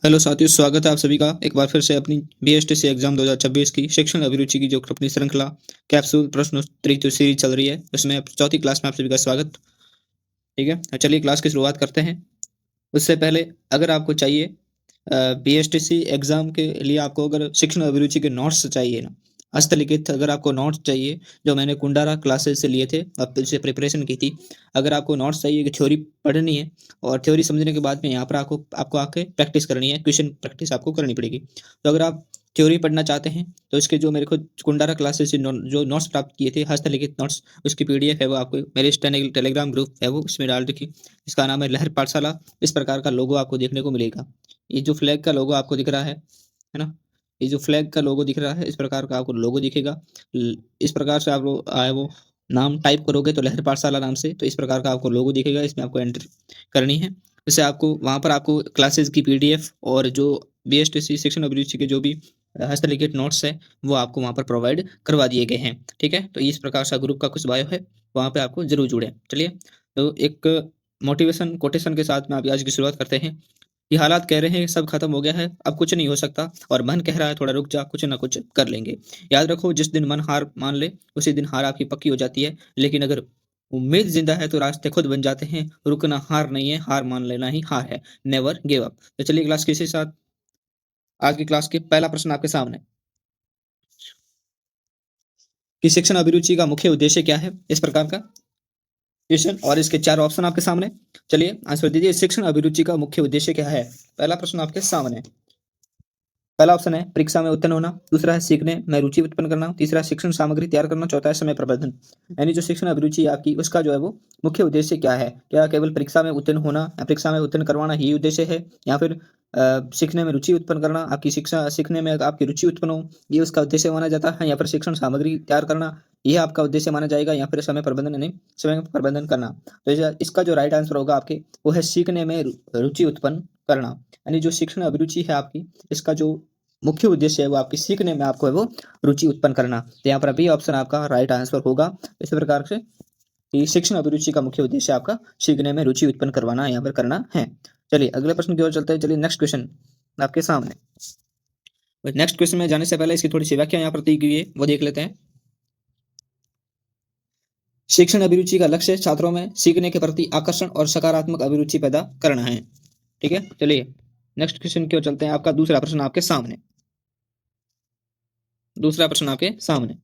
Hello साथियों, स्वागत है आप सभी का एक बार फिर से अपनी बीएसटीसी एग्जाम 2026 की शिक्षण अभिरुचि की जो अपनी श्रृंखला कैप्सूल प्रश्नोत्तरी जो सीरीज चल रही है, उसमें अब चौथी क्लास में आप सभी का स्वागत। ठीक है, चलिए क्लास की शुरुआत करते हैं। उससे पहले अगर आपको चाहिए बीएसटीसी एग्जाम के लिए, आपको अगर शिक्षण अभिरुचि के नोट्स चाहिए ना, हस्तलिखित अगर आपको नोट्स चाहिए जो मैंने कुंडारा क्लासेस से लिए थे, अब से प्रिपरेशन की थी। अगर आपको नोट्स चाहिए कि थ्योरी पढ़नी है और थ्योरी समझने के बाद में यहाँ पर आपको आपको आके प्रैक्टिस करनी है, क्वेश्चन प्रैक्टिस आपको करनी पड़ेगी। तो अगर आप थ्योरी पढ़ना चाहते हैं तो इसके जो मेरे को कुंडारा क्लासेस से जो नोट्स प्राप्त किए थे, हस्तलिखित नोट्स, उसकी पीडीएफ है वो आपको मेरे टेलीग्राम ग्रुप है वो उसमें डाल रखी। इसका नाम है लहर पाठशाला। इस प्रकार का लोगो आपको देखने को मिलेगा। ये जो फ्लैग का लोगो आपको दिख रहा है ना, ये जो फ्लैग का लोगो दिख रहा है, इस प्रकार का आपको लोगो दिखेगा। इस प्रकार से आप लोग आए वो नाम टाइप करोगे तो लहर पाठशाला नाम से, तो इस प्रकार का आपको लोगो दिखेगा। इसमें आपको एंट्री करनी है। जैसे आपको वहां पर आपको क्लासेस की पीडीएफ और जो बीएसटीसी शिक्षण अभिरुचि के जो भी हस्तलिखित नोट्स है वो आपको वहां पर प्रोवाइड करवा दिए गए हैं। ठीक है, तो इस प्रकार से ग्रुप का कुछ बायो है, वहां पे आपको जरूर जुड़े। चलिए, तो एक मोटिवेशन कोटेशन के साथ में आप आज की शुरुआत करते हैं। ये हालात कह रहे हैं सब खत्म हो गया है, अब कुछ नहीं हो सकता, और मन कह रहा है थोड़ा रुक जा, कुछ ना कुछ कर लेंगे। याद रखो, जिस दिन मन हार मान ले उसी दिन हार आपकी पक्की हो जाती है। लेकिन अगर उम्मीद जिंदा है तो रास्ते खुद बन जाते हैं। रुकना हार नहीं है, हार मान लेना ही हार है। Never give up. तो चलिए क्लास के साथ आज की क्लास के पहला प्रश्न आपके सामने कि शिक्षण अभिरुचि का मुख्य उद्देश्य क्या है, इस प्रकार का क्वेश्चन और इसके चार ऑप्शन आपके सामने। चलिए आंसर दीजिए, शिक्षण अभिरुचि का मुख्य उद्देश्य क्या है। पहला प्रश्न आपके सामने। पहला ऑप्शन है परीक्षा में उत्तीर्ण होना, दूसरा है सीखने में रुचि उत्पन्न करना, तीसरा शिक्षण सामग्री तैयार करना, चौथा है समय प्रबंधन। यानी जो शिक्षण अभिरुचि है आपकी, उसका जो है वो मुख्य उद्देश्य क्या है। क्या केवल परीक्षा में उत्तीर्ण होना या परीक्षा में उत्तीर्ण करवाना ही उद्देश्य है, या फिर सीखने में रुचि उत्पन्न करना, आपकी शिक्षा सीखने में आपकी रुचि उत्पन्न हो, ये उसका उद्देश्य माना जाता है, या फिर शिक्षण सामग्री तैयार करना यह आपका उद्देश्य माना जाएगा, या फिर समय प्रबंधन यानी समय प्रबंधन करना। तो इसका जो राइट आंसर होगा आपके, वो है सीखने में रुचि उत्पन्न करना। यानी जो शिक्षण अभिरुचि है आपकी, इसका जो मुख्य उद्देश्य है वो आपकी सीखने में आपको है वो रुचि उत्पन्न करना। तो यहाँ पर अभी ऑप्शन आपका राइट आंसर होगा। इस प्रकार से कि शिक्षण अभिरुचि का मुख्य उद्देश्य आपका सीखने में रुचि उत्पन्न करवाना यहाँ पर करना है। चलिए अगले प्रश्न की ओर चलते हैं। चलिए नेक्स्ट क्वेश्चन आपके सामने। नेक्स्ट क्वेश्चन में जाने से पहले इसकी थोड़ी सी व्याख्या यहाँ पर दी गई है, वो देख लेते हैं। शिक्षण अभिरुचि का लक्ष्य छात्रों में सीखने के प्रति आकर्षण और सकारात्मक अभिरुचि पैदा करना है। ठीक है, चलिए नेक्स्ट क्वेश्चन की ओर चलते हैं। आपका दूसरा प्रश्न आपके सामने। दूसरा प्रश्न आपके सामने,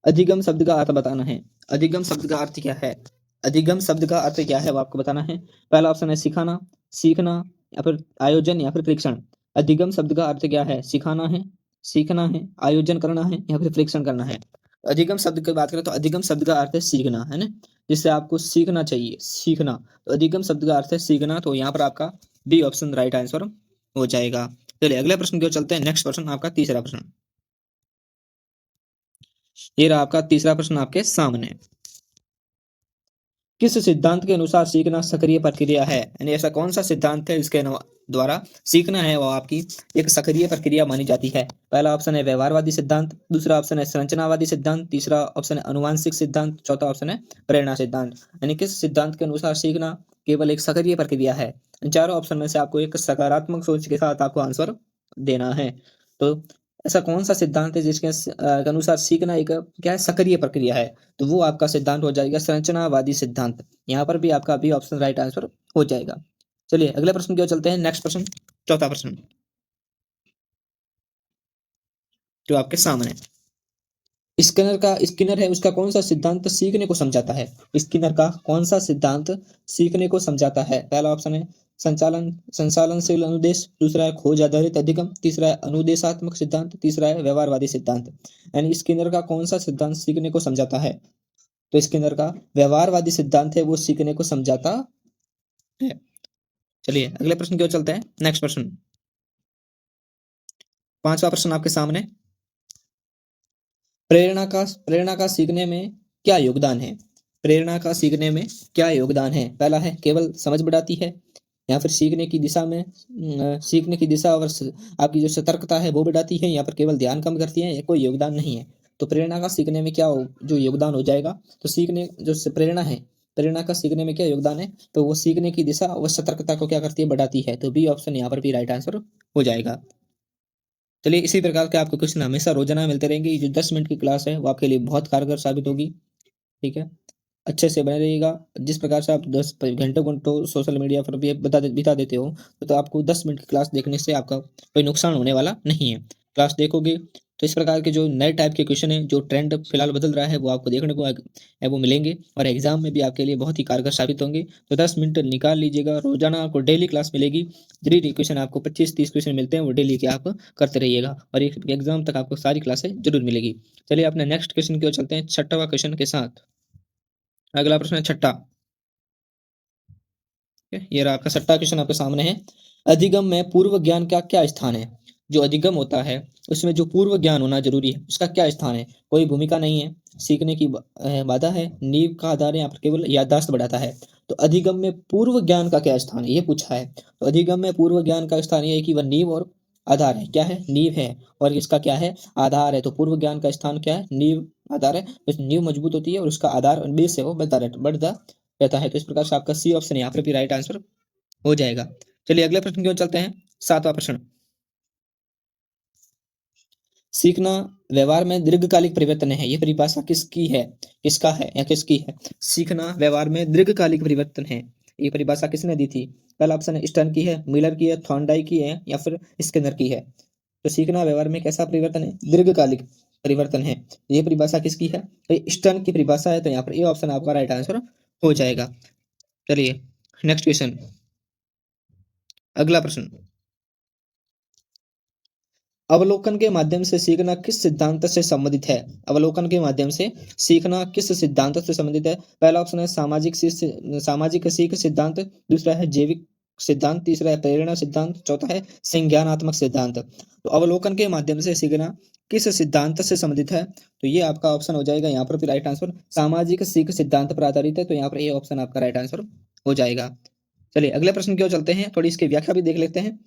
अधिगम शब्द का अर्थ बताना है। अधिगम शब्द का अर्थ क्या है। अधिगम शब्द का अर्थ क्या है वो आपको बताना है। पहला ऑप्शन है सिखाना, सीखना, या फिर आयोजन, या फिर परीक्षण। अधिगम शब्द का अर्थ क्या है। सिखाना है, सीखना है, आयोजन करना है, या फिर परीक्षण करना है। अधिगम शब्द की बात करें तो अधिगम शब्द का अर्थ है सीखना, है ना, जिससे आपको सीखना चाहिए, सीखना। तो अधिगम शब्द का अर्थ है सीखना, तो यहाँ पर आपका बी ऑप्शन राइट आंसर हो जाएगा। चलिए अगले प्रश्न की ओर चलते हैं। नेक्स्ट प्रश्न आपका तीसरा प्रश्न। ये रहा आपका तीसरा प्रश्न आपके सामने। किस सिद्धांत के अनुसार सीखना सक्रिय प्रक्रिया है। यानी ऐसा कौन सा सिद्धांत है जिसके द्वारा सीखना है वो आपकी एक सक्रिय प्रक्रिया मानी जाती है। पहला ऑप्शन है व्यवहारवादी सिद्धांत, दूसरा ऑप्शन है संरचनावादी सिद्धांत, तीसरा ऑप्शन है अनुवांशिक सिद्धांत, चौथा ऑप्शन है प्रेरणा सिद्धांत। यानी किस सिद्धांत के अनुसार सीखना केवल एक सक्रिय प्रक्रिया है। इन चारों ऑप्शन में से आपको एक सकारात्मक सोच के साथ आपको आंसर देना है। तो ऐसा कौन सा सिद्धांत है जिसके अनुसार सीखना एक क्या है, सक्रिय प्रक्रिया है। तो वो आपका सिद्धांत हो जाएगा संरचनावादी सिद्धांत। यहाँ पर भी आपका भी ऑप्शन राइट आंसर हो जाएगा। चलिए अगले प्रश्न की ओर चलते हैं। नेक्स्ट प्रश्न, चौथा प्रश्न जो आपके सामने है। स्किनर है, उसका कौन सा सिद्धांत सीखने को समझाता है। स्किनर का कौन सा सिद्धांत सीखने को समझाता है। पहला ऑप्शन है संचालनशील अनुदेश, दूसरा है खोज आधारित अधिगम, तीसरा है अनुदेशात्मक सिद्धांत, तीसरा है व्यवहारवादी सिद्धांत। यानी स्किनर का कौन सा सिद्धांत सीखने को समझाता है। तो स्किनर का व्यवहारवादी सिद्धांत है, वो सीखने को समझाता है। चलिए अगले प्रश्न की ओर चलते हैं। नेक्स्ट प्रश्न, पांचवा प्रश्न आपके सामने। प्रेरणा का सीखने में क्या योगदान है। प्रेरणा का सीखने में क्या योगदान है। पहला है केवल समझ बढ़ाती है, या फिर सीखने की दिशा में सीखने की दिशा और आपकी जो सतर्कता है वो बढ़ाती है, या फिर केवल ध्यान कम करती है, या कोई योगदान नहीं है। तो प्रेरणा का सीखने में क्या जो योगदान हो जाएगा। तो सीखने जो प्रेरणा है प्रेरणा का सीखने में क्या योगदान है? तो वो सीखने की दिशा व सतर्कता को क्या करती है? बढ़ाती है। तो बी ऑप्शन यहाँ पर भी राइट आंसर हो जाएगा। चलिए इसी प्रकार के आपको क्वेश्चन हमेशा रोजाना मिलते रहेंगे। ये जो 10 मिनट की क्लास है वो आपके लिए बहुत कारगर साबित होगी। ठीक है, अच्छे से बने रहिएगा। जिस प्रकार से आप 10 घंटों घंटों सोशल मीडिया पर भी बिता देते हो, तो आपको 10 मिनट की क्लास देखने से आपका कोई नुकसान होने वाला नहीं है। क्लास देखोगे तो इस प्रकार के जो नए टाइप के क्वेश्चन है, जो ट्रेंड फिलहाल बदल रहा है, वो आपको देखने को वो मिलेंगे और एग्जाम में भी आपके लिए बहुत ही कारगर साबित होंगे। तो 10 मिनट निकाल लीजिएगा। रोजाना आपको डेली क्लास मिलेगी। डेली क्वेश्चन आपको 25-30 क्वेश्चन मिलते हैं, वो डेली के आप करते रहिएगा और एक एग्जाम तक आपको सारी क्लासें जरूर मिलेगी। चलिए अपने नेक्स्ट क्वेश्चन की ओर चलते हैं, 6वां क्वेश्चन के साथ। अगला प्रश्न है 6। ये रहा आपका 6वां क्वेश्चन आपके सामने है। अधिगम में पूर्व ज्ञान का क्या स्थान है? जो अधिगम होता है उसमें जो पूर्व ज्ञान होना जरूरी है, उसका क्या स्थान है? कोई भूमिका नहीं है, सीखने की बाधा है, नींव का आधार है, या फिर केवल याददाश्त बढ़ाता है। तो अधिगम में पूर्व ज्ञान का क्या स्थान है, ये पूछा है। तो अधिगम में पूर्व ज्ञान का स्थान ये है कि वह नींव और आधार है। क्या है? नींव है। और इसका क्या है? आधार है। तो पूर्व ज्ञान का स्थान क्या है? नींव, आधार है। उस नींव मजबूत होती है और उसका आधार बेस है वो बढ़ता रहता है। तो इस प्रकार से आपका सी ऑप्शन यहाँ पर भी राइट आंसर हो जाएगा। चलिए अगले प्रश्न की ओर चलते हैं, 7वां प्रश्न। सीखना व्यवहार में दीर्घकालिक परिवर्तन है, ये परिभाषा किसकी है? किसका है या किसकी है? सीखना व्यवहार में दीर्घकालिक परिवर्तन है, ये परिभाषा किसने दी थी? पहला ऑप्शन है स्टर्न की है, मिलर की है, थॉर्नडाइक की है, या फिर स्किनर की है। तो सीखना व्यवहार में कैसा परिवर्तन है? दीर्घकालिक परिवर्तन है। ये परिभाषा किसकी है? तो स्टर्न की परिभाषा है। तो यहाँ पर ये ऑप्शन आपका राइट आंसर हो जाएगा। चलिए नेक्स्ट क्वेश्चन, अगला प्रश्न। अवलोकन के माध्यम से सीखना किस सिद्धांत से संबंधित है? अवलोकन के माध्यम से सीखना किस सिद्धांत से संबंधित है? पहला ऑप्शन है सामाजिक सीख सिद्धांत, दूसरा है जैविक सिद्धांत, तीसरा है प्रेरणा सिद्धांत, चौथा है संज्ञानात्मक सिद्धांत। तो अवलोकन के माध्यम से सीखना किस सिद्धांत से संबंधित है? तो ये आपका ऑप्शन हो जाएगा यहाँ पर भी राइट आंसर, सामाजिक सीख सिद्धांत पर आधारित है। तो यहाँ पर ये ऑप्शन आपका राइट आंसर हो जाएगा। चलिए अगले प्रश्न की ओर चलते हैं, थोड़ी इसकी व्याख्या भी देख लेते हैं।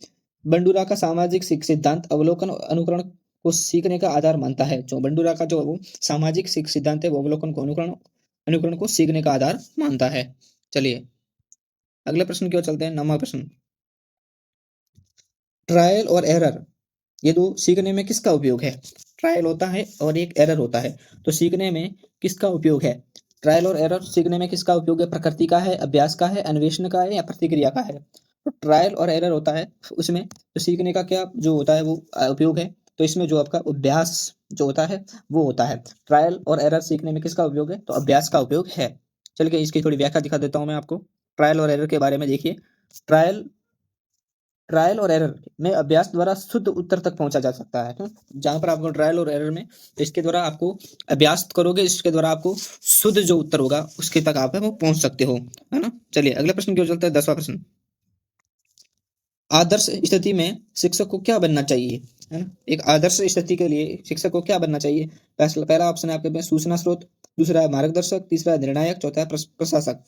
बंडूरा का सामाजिक सिद्धांत अवलोकन और अनुकरण को सीखने का आधार मानता है। जो बंडूरा का जो वो सामाजिक सिद्धांत है, वो अवलोकन को अनुकरण को सीखने का आधार मानता है। चलिए अगले प्रश्न की ओर चलते हैं, 9वां प्रश्न। ट्रायल और एरर, ये दो सीखने में किसका उपयोग है? ट्रायल होता है और एक एरर होता है। तो सीखने में किसका उपयोग है? ट्रायल और एरर सीखने में किसका उपयोग है? प्रकृति का है, अभ्यास का है, अन्वेषण का है, या प्रतिक्रिया का है? तो ट्रायल और एरर होता है, उसमें तो सीखने का क्या जो होता है वो उपयोग है। तो इसमें जो आपका अभ्यास जो होता है वो होता है। ट्रायल और एरर सीखने में किसका उपयोग है? तो अभ्यास का उपयोग है। चलिए इसकी थोड़ी व्याख्या दिखा देता हूं मैं आपको। ट्रायल और एरर के बारे में देखिए। ट्रायल ट्रायल और एरर में अभ्यास द्वारा शुद्ध उत्तर तक पहुंचा जा सकता है। जहां पर आपको ट्रायल और एरर में, इसके द्वारा आपको अभ्यास करोगे, इसके द्वारा आपको शुद्ध जो उत्तर होगा उसके तक आप वो पहुंच सकते हो, है ना। चलिए अगले प्रश्न की ओर चलते हैं, 10वां प्रश्न। आदर्श स्थिति में शिक्षक को क्या बनना चाहिए? है ना, एक आदर्श स्थिति के लिए शिक्षक को क्या बनना चाहिए? पहला ऑप्शन है आपके पास सूचना स्रोत, दूसरा है मार्गदर्शक, तीसरा है निर्णायक, चौथा है प्रशासक।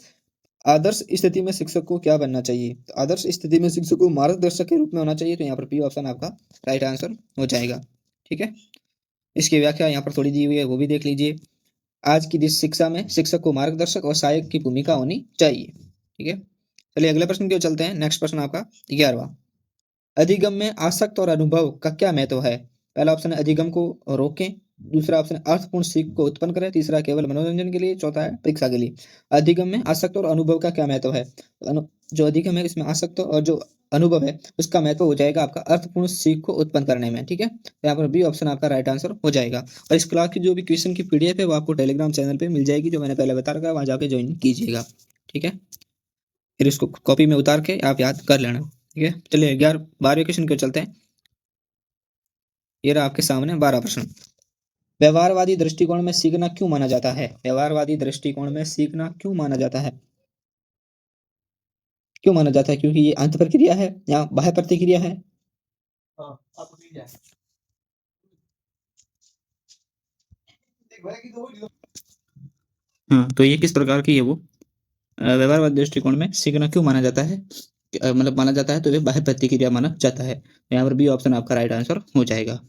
आदर्श स्थिति में शिक्षक को क्या बनना चाहिए? तो आदर्श स्थिति में शिक्षक को मार्गदर्शक के रूप में होना चाहिए। तो यहाँ पर बी ऑप्शन आपका राइट आंसर हो जाएगा। ठीक है, इसकी व्याख्या यहाँ पर थोड़ी दी हुई है, वो भी देख लीजिए। आज की शिक्षा में शिक्षक को मार्गदर्शक और सहायक की भूमिका होनी चाहिए। ठीक है, चलिए अगले प्रश्न की ओर चलते हैं। नेक्स्ट प्रश्न आपका 11वां। अधिगम में आसक्त और अनुभव का क्या महत्व है? पहला ऑप्शन है अधिगम को रोकें, दूसरा ऑप्शन है अर्थपूर्ण सीख को उत्पन्न करें, तीसरा केवल मनोरंजन के लिए, चौथा है परीक्षा के लिए। अधिगम में आसक्त और अनुभव का क्या महत्व है? जो अधिगम है इसमें आसक्त और जो अनुभव है उसका महत्व हो जाएगा आपका अर्थपूर्ण सीख को उत्पन्न करने में। ठीक है, तो यहाँ पर बी ऑप्शन आपका राइट आंसर हो जाएगा। और इस क्लास की जो भी क्वेश्चन की पीडीएफ है वो आपको टेलीग्राम चैनल पे मिल जाएगी, जो मैंने पहले बता रखा है, वहां जाके ज्वाइन कीजिएगा। ठीक है, फिर इसको कॉपी में उतार के आप याद कर लेना। ठीक है, चलिए 12वें क्वेश्चन की ओर चलते हैं। ये रहा आपके सामने 12 प्रश्न। व्यवहारवादी दृष्टिकोण में सीखना क्यों माना जाता है? व्यवहारवादी दृष्टिकोण में सीखना क्यों माना जाता है? क्यों माना जाता है? क्योंकि ये अंत प्रक्रिया है या बाह्य प्रतिक्रिया है? हाँ, तो ये किस प्रकार की है वो व्यवहारवादी दृष्टिकोण में सीखना क्यों माना जाता है? मतलब माना जाता है तो ये बाह्य प्रतिक्रिया माना जाता है। यहाँ पर बी ऑप्शन आपका राइट आंसर हो जाएगा।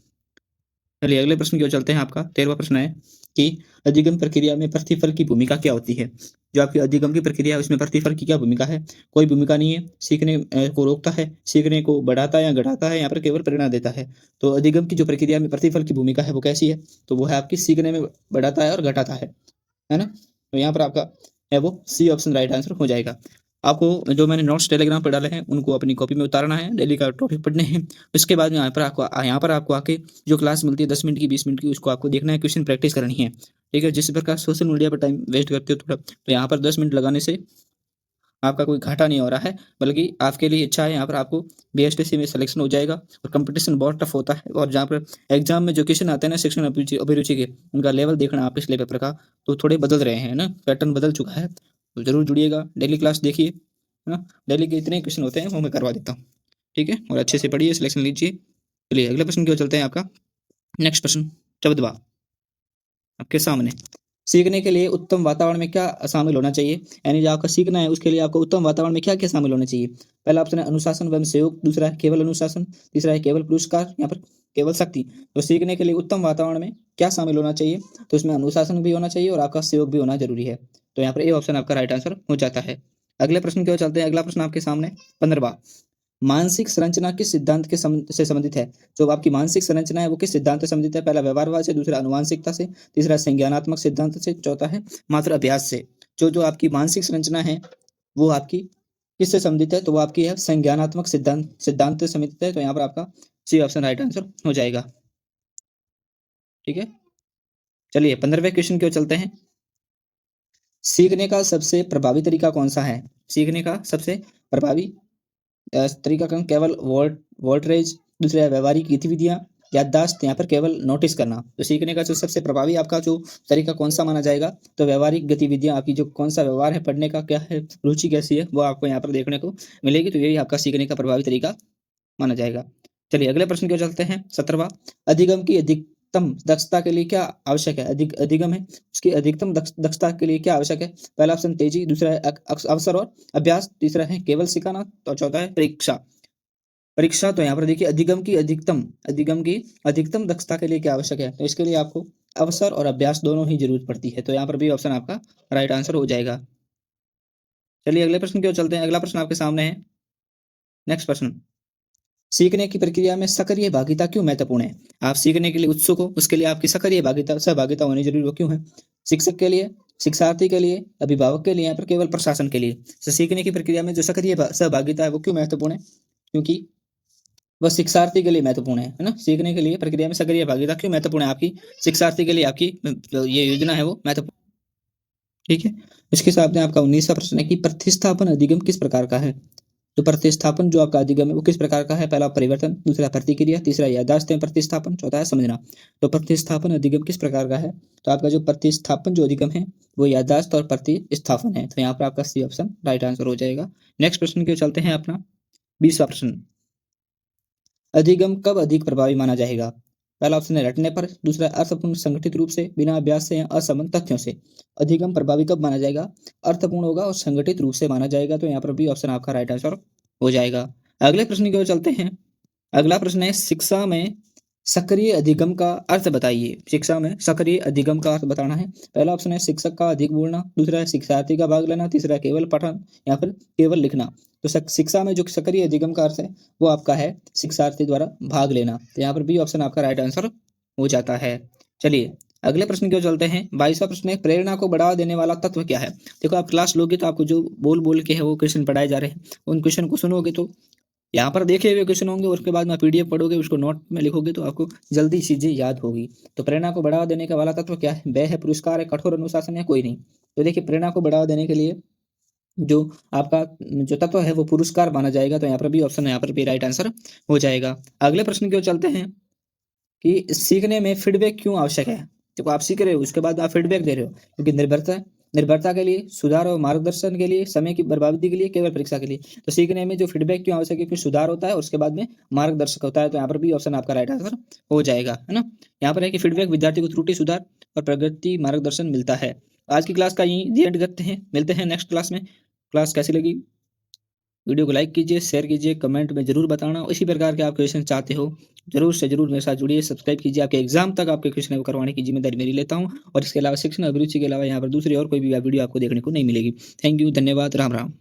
चलिए अगले प्रश्न की ओर चलते हैं। आपका 13वां प्रश्न है, कि अधिगम प्रक्रिया में प्रतिफल की भूमिका क्या होती है। जो आपकी अधिगम की प्रक्रिया है उसमें प्रतिफल की क्या भूमिका है? कोई भूमिका नहीं है। सीखने को रोकता है, सीखने को बढ़ाता है या घटाता है, यहाँ पर केवल प्रेरणा देता है। तो अधिगम की जो प्रक्रिया में प्रतिफल की भूमिका है वो कैसी है? तो वो है आपकी सीखने में बढ़ाता है और घटाता है ना? तो यहाँ पर आपका है वो सी ऑप्शन राइट आंसर हो जाएगा। आपको जो मैंने नोट्स टेलीग्राम पर डाले हैं उनको अपनी कॉपी में उतारना है, डेली का टॉपिक पढ़ने हैं। उसके बाद में यहाँ पर आपको आके जो क्लास मिलती है 10 मिनट की 20 मिनट की उसको आपको देखना है, क्वेश्चन प्रैक्टिस करनी है। ठीक है, जिस प्रकार सोशल मीडिया पर टाइम वेस्ट करते हो थोड़ा, तो यहाँ पर 10 मिनट लगाने से आपका कोई घाटा नहीं हो रहा है, बल्कि आपके लिए अच्छा है। यहाँ पर आपको बीएसटीसी में सिलेक्शन हो जाएगा और कंपटीशन बहुत टफ होता है। और जहाँ पर एग्जाम में जो क्वेश्चन आते हैं ना सेक्शन अभिरुचि के, उनका लेवल देखना आप पिछले पेपर का, तो थोड़े बदल रहे हैं ना, पैटर्न बदल चुका है। तो जरूर जुड़िएगा, डेली क्लास देखिए, है ना। डेली के इतने क्वेश्चन होते हैं वो मैं करवा देता हूँ। ठीक है, और अच्छे से पढ़िए, सिलेक्शन लीजिए। चलिए अगले प्रश्न की ओर चलते हैं। आपका नेक्स्ट प्रश्न 14वां आपके सामने। सीखने के लिए उत्तम वातावरण में क्या शामिल होना चाहिए? यानी जो आपका सीखना है उसके लिए आपको उत्तम वातावरण में क्या क्या शामिल होना चाहिए? पहला ऑप्शन है अनुशासन एवं सहयोग, दूसरा है केवल अनुशासन, तीसरा है केवल पुरस्कार, यहाँ पर केवल शक्ति। तो सीखने के लिए उत्तम वातावरण में क्या शामिल होना चाहिए? तो इसमें अनुशासन भी होना चाहिए और आपका सहयोग भी होना जरूरी है। तो यहाँ पर ए ऑप्शन आपका राइट आंसर हो जाता है। अगले प्रश्न की ओर चलते हैं। अगला प्रश्न आपके सामने 15वां। मानसिक संरचना किस सिद्धांत के से संबंधित है? जो आपकी मानसिक संरचना है वो किस सिद्धांत से संबंधित है? पहला व्यवहारवाद से, दूसरा अनुवांशिकता से, तीसरा संज्ञानात्मक सिद्धांत से, चौथा है मात्र अभ्यास से। जो जो आपकी मानसिक संरचना है वो आपकी किससे संबंधित है? तो वो आपकी है संज्ञानात्मक सिद्धांत से संबंधित है। तो यहाँ पर आपका सी ऑप्शन राइट आंसर हो जाएगा। ठीक है, चलिए 15वें क्वेश्चन की ओर चलते हैं। सीखने का सबसे प्रभावी तरीका कौन सा है? सीखने का सबसे प्रभावी तरीका कौन? केवल वोल्टरेज, दूसरा व्यवहारिक गतिविधियां, याददाश्त, यहाँ पर केवल नोटिस करना। तो सीखने का जो सबसे प्रभावी आपका जो तरीका कौन सा माना जाएगा? तो व्यवहारिक गतिविधियां, आपकी जो कौन सा व्यवहार है, पढ़ने का क्या है, रुचि कैसी है, वो आपको यहाँ पर देखने को मिलेगी। तो यही आपका सीखने का प्रभावी तरीका माना जाएगा। चलिए अगले प्रश्न की ओर चलते हैं। 17वां। अधिगम की अधिकतम दक्षता के लिए क्या आवश्यक है? अधिगम है उसकी अधिकतम दक्षता के लिए क्या आवश्यक है? पहला ऑप्शन तेजी, दूसरा है अवसर और अभ्यास, तीसरा है केवल सिखाना, तो चौथा है परीक्षा। परीक्षा, तो यहाँ पर देखिए अधिगम की अधिकतम दक्षता के लिए क्या आवश्यक है? तो इसके लिए आपको अवसर और अभ्यास दोनों ही जरूरत पड़ती है। तो यहाँ पर भी ऑप्शन आपका राइट आंसर हो जाएगा। चलिए अगले प्रश्न की ओर चलते हैं। अगला प्रश्न आपके सामने है। नेक्स्ट प्रश्न। सीखने की प्रक्रिया में सक्रिय भागीदारी क्यों महत्वपूर्ण है? आप सीखने के लिए उत्सुक हो, उसके लिए आपकी सक्रिय सहभागिता होनी जरूरी, वो क्यों है? शिक्षक के लिए, शिक्षार्थी के लिए, अभिभावक के लिए, यहाँ पर केवल प्रशासन के लिए। तो सीखने की प्रक्रिया में जो सक्रिय सहभागिता है वो क्यों महत्वपूर्ण है? क्योंकि वह शिक्षार्थी के लिए महत्वपूर्ण है ना। सीखने के लिए प्रक्रिया में सक्रिय भागीदारी क्यों महत्वपूर्ण है? आपकी शिक्षार्थी के लिए आपकी ये योजना है वो महत्वपूर्ण। ठीक है, इसके साथ में आपका 19वां प्रश्न है कि प्रतिस्थापन अधिगम किस प्रकार का है? तो प्रतिस्थापन जो आपका अधिगम है वो किस प्रकार का है? पहला परिवर्तन, दूसरा प्रतिक्रिया, तीसरा याददाश्त में प्रतिस्थापन, चौथा है समझना। तो प्रतिस्थापन अधिगम किस प्रकार का है? तो आपका जो प्रतिस्थापन जो अधिगम है वो याददाश्त और प्रतिस्थापन है। तो यहाँ पर आपका सी ऑप्शन राइट आंसर हो जाएगा। नेक्स्ट प्रश्न की ओर चलते हैं। अपना 20वां प्रश्न। अधिगम कब अधिक प्रभावी माना जाएगा? पहला ऑप्शन है रटने पर, दूसरा अर्थपूर्ण संगठित रूप से, बिना अभ्यास से या असंबद्ध तथ्यों से। अधिगम प्रभावी कब माना जाएगा? अर्थपूर्ण होगा और संगठित रूप से माना जाएगा। तो यहाँ पर भी ऑप्शन आपका राइट आंसर हो जाएगा। अगले प्रश्न की ओर चलते हैं। अगला प्रश्न है शिक्षा में सक्रिय अधिगम का अर्थ बताइए। शिक्षा में सक्रिय अधिगम का अर्थ बताना है। पहला ऑप्शन है शिक्षक का अधिक बोलना, दूसरा है शिक्षार्थी का भाग लेना, तीसरा है केवल पठन, यहाँ पर केवल लिखना। तो शिक्षा में जो सक्रिय अधिगम का अर्थ है वो आपका है शिक्षार्थी द्वारा भाग लेना। तो यहाँ पर बी ऑप्शन आपका राइट आंसर हो जाता है। चलिए अगले प्रश्न की ओर चलते हैं। 22वां प्रश्न है प्रेरणा को बढ़ावा देने वाला तत्व क्या है? देखो आप क्लास लोगे तो आपको जो बोल बोल के है वो क्वेश्चन पढ़ाए जा रहे हैं, उन क्वेश्चन को सुनोगे तो यहाँ पर देखे हुए क्वेश्चन होंगे, उसके बाद में पीडीएफ पढ़ोगे, उसको नोट में लिखोगे तो आपको जल्दी चीजें याद होगी। तो प्रेरणा को बढ़ावा देने का वाला तत्व क्या है? वह है पुरस्कार, है कठोर अनुशासन, है कोई नहीं। तो देखिए प्रेरणा को बढ़ावा देने के लिए जो आपका जो तत्व है वो पुरस्कार माना जाएगा। तो यहाँ पर भी ऑप्शन यहाँ पर भी राइट आंसर हो जाएगा। अगले प्रश्न की ओर चलते हैं कि सीखने में फीडबैक क्यों आवश्यक है? देखो आप सीख रहे हो उसके बाद आप फीडबैक दे रहे हो, क्योंकि निर्भरता के लिए, सुधार और मार्गदर्शन के लिए, समय की बर्बादी के लिए, केवल परीक्षा के लिए। तो सीखने में जो फीडबैक क्यों आवश्यक है? क्योंकि सुधार होता है और उसके बाद में मार्गदर्शक होता है। तो यहाँ पर भी ऑप्शन आपका राइट आंसर हो जाएगा, है ना। यहाँ पर है कि फीडबैक विद्यार्थी को त्रुटि सुधार और प्रगति मार्गदर्शन मिलता है। आज की क्लास का यही एंड करते हैं, मिलते हैं नेक्स्ट क्लास में। क्लास कैसी लगी वीडियो को लाइक कीजिए, शेयर कीजिए, कमेंट में ज़रूर बताना। इसी प्रकार के आप क्वेश्चन चाहते हो, ज़रूर से ज़रूर मेरे साथ जुड़िए, सब्सक्राइब कीजिए। आपके एग्ज़ाम तक आपके क्वेश्चन करवाने की ज़िम्मेदारी मेरी लेता हूँ और इसके अलावा शिक्षण अभिरुचि के अलावा यहाँ पर दूसरी और कोई भी वीडियो आपको देखने को नहीं मिलेगी। थैंक यू, धन्यवाद, राम-राम।